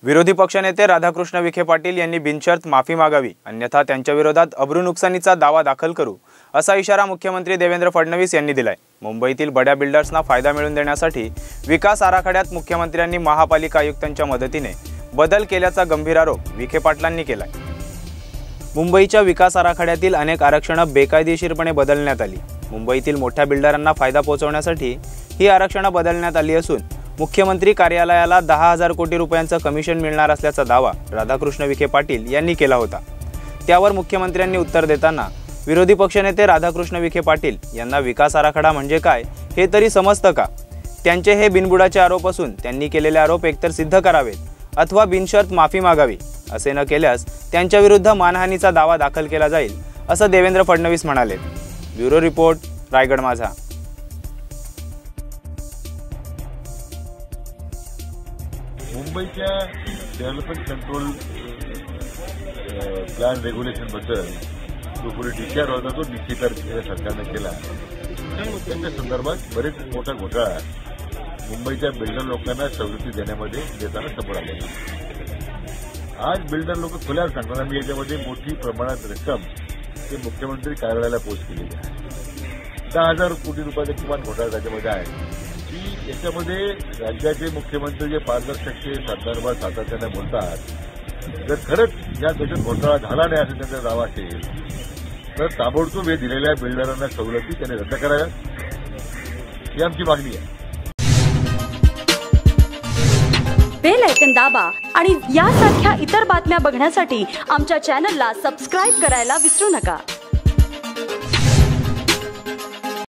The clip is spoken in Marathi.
विरोधी पक्षनेते राधाकृष्ण विखे पाटील यांनी बिनशर्त माफी मागावी, अन्यथा त्यांच्या विरोधात अब्रू नुकसानीचा दावा दाखल करू असा इशारा मुख्यमंत्री देवेंद्र फडणवीस यांनी दिलाय। मुंबईतील बड्या बिल्डर्सना फायदा मिळवून देण्यासाठी विकास आराखड्यात मुख्यमंत्र्यांनी महापालिका आयुक्तांच्या मदतीने बदल केल्याचा गंभीर आरोप विखे पाटलांनी केलाय। मुंबईच्या विकास आराखड्यातील अनेक आरक्षणे बेकायदेशीरपणे बदलण्यात आली। मुंबईतील मोठ्या बिल्डरांना फायदा पोहोचवण्यासाठी ही आरक्षणे बदलण्यात आली असून मुख्यमंत्री कार्यालयाला 10,000 कोटी रुपयांचं कमिशन मिळणार असल्याचा दावा राधाकृष्ण विखे पाटील यांनी केला होता। त्यावर मुख्यमंत्र्यांनी उत्तर देताना विरोधी पक्षनेते राधाकृष्ण विखे पाटील यांना विकास आराखडा म्हणजे काय हे तरी समजतं का? त्यांचे हे बिनबुडाचे आरोप असून त्यांनी केलेले आरोप एकतर सिद्ध करावेत अथवा बिनशर्त माफी मागावी। असे न केल्यास त्यांच्या विरुद्ध मानहानीचा दावा दाखल केला जाईल असं देवेंद्र फडणवीस म्हणाले। ब्युरो रिपोर्ट, रायगड माझा। मुंबईच्या डेव्हलपमेंट कंट्रोल प्लॅन रेग्युलेशन बद्दल जो पुढे डिस्चार्ज होता तो निश्चित सरकारने केला। त्याच्या संदर्भात बरेच मोठा घोटाळा मुंबईच्या बिल्डर लोकांना सवलती देताना समोर आलेला। आज बिल्डर लोक खुल्यावर सांगताना मी याच्यामध्ये मोठी प्रमाणात रक्कम ते मुख्यमंत्री कार्यालयाला पोच केलेली आहे। 10,000 कोटी रुपयाचा किमान घोटाळा त्याच्यामध्ये आहे की याच्यामध्ये राज्याचे मुख्यमंत्री जे पारदर्शकते संदर्भात सातत्याने बोलतात, जर खरंच या देशात घोटाळा झाला नाही असं त्यांचा दावा असेल तर ताबडतोब हे दिलेल्या बिल्डरांना सवलती त्याने रद्द कराव्यात ही आमची मागणी आहे। बेल आयकॉन दाबा आणि यासारख्या इतर बातम्या बघण्यासाठी आमच्या चॅनलला सबस्क्राइब करायला विसरू नका।